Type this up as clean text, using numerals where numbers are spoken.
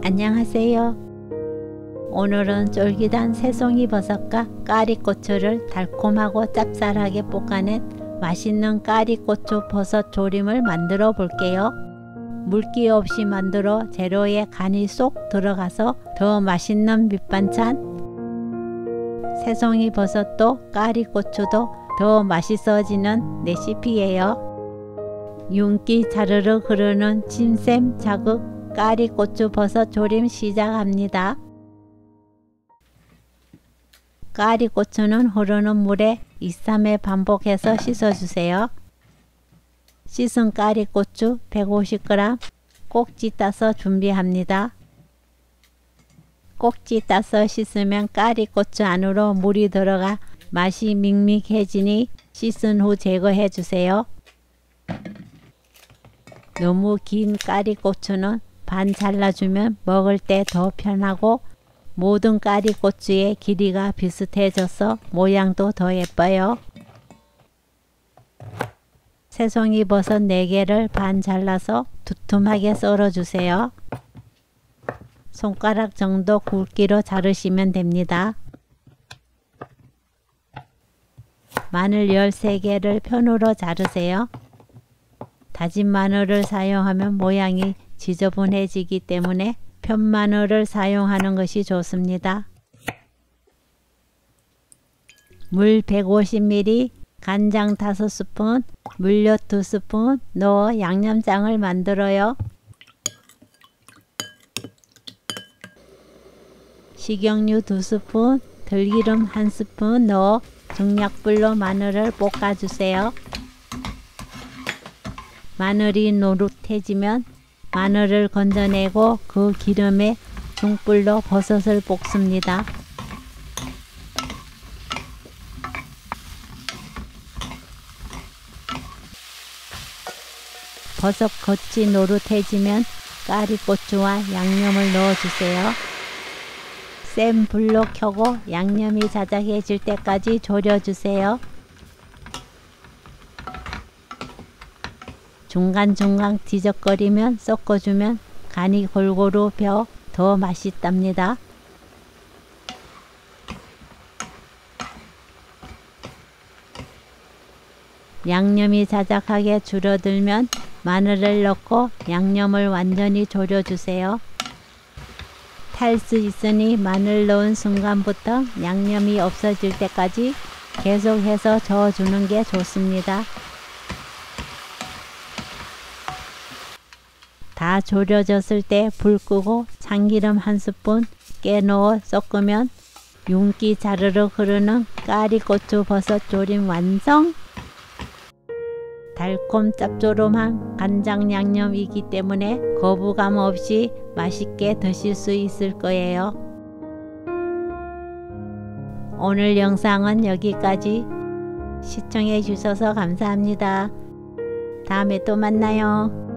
안녕하세요. 오늘은 쫄깃한 새송이 버섯과 까리고추를 달콤하고 짭짤하게 볶아낸 맛있는 까리고추 버섯 조림을 만들어 볼게요. 물기 없이 만들어 재료에 간이 쏙 들어가서 더 맛있는 밑반찬. 새송이 버섯도 까리고추도 더 맛있어지는 레시피예요. 윤기 자르르 흐르는 침샘 자극 까리고추 버섯 조림 시작합니다. 까리고추는 흐르는 물에 2~3회 반복해서 씻어주세요. 씻은 까리고추 150g 꼭지 따서 준비합니다. 꼭지 따서 씻으면 까리고추 안으로 물이 들어가 맛이 밍밍해지니 씻은 후 제거해 주세요. 너무 긴 까리고추는 반 잘라주면 먹을 때 더 편하고 모든 까리고추의 길이가 비슷해져서 모양도 더 예뻐요. 새송이 버섯 4개를 반 잘라서 두툼하게 썰어주세요. 손가락 정도 굵기로 자르시면 됩니다. 마늘 13개를 편으로 자르세요. 다진 마늘을 사용하면 모양이 지저분해지기 때문에 편마늘을 사용하는 것이 좋습니다. 물 150ml, 간장 5스푼, 물엿 2스푼 넣어 양념장을 만들어요. 식용유 2스푼, 들기름 1스푼 넣어 중약불로 마늘을 볶아주세요. 마늘이 노릇해지면 마늘을 건져내고 그 기름에 중불로 버섯을 볶습니다. 버섯 겉이 노릇해지면 까리고추와 양념을 넣어주세요. 센 불로 켜고 양념이 자작해질 때까지 졸여주세요. 중간중간 뒤적거리면 섞어주면 간이 골고루 벼 더 맛있답니다. 양념이 자작하게 줄어들면 마늘을 넣고 양념을 완전히 졸여주세요. 탈 수 있으니 마늘 넣은 순간부터 양념이 없어질 때까지 계속해서 저어주는 게 좋습니다. 다 졸여졌을 때 불 끄고 참기름 1스푼 깨 넣어 섞으면 윤기 자르르 흐르는 까리고추 버섯 조림 완성! 달콤 짭조름한 간장 양념이기 때문에 거부감 없이 맛있게 드실 수 있을 거예요. 오늘 영상은 여기까지. 시청해 주셔서 감사합니다. 다음에 또 만나요.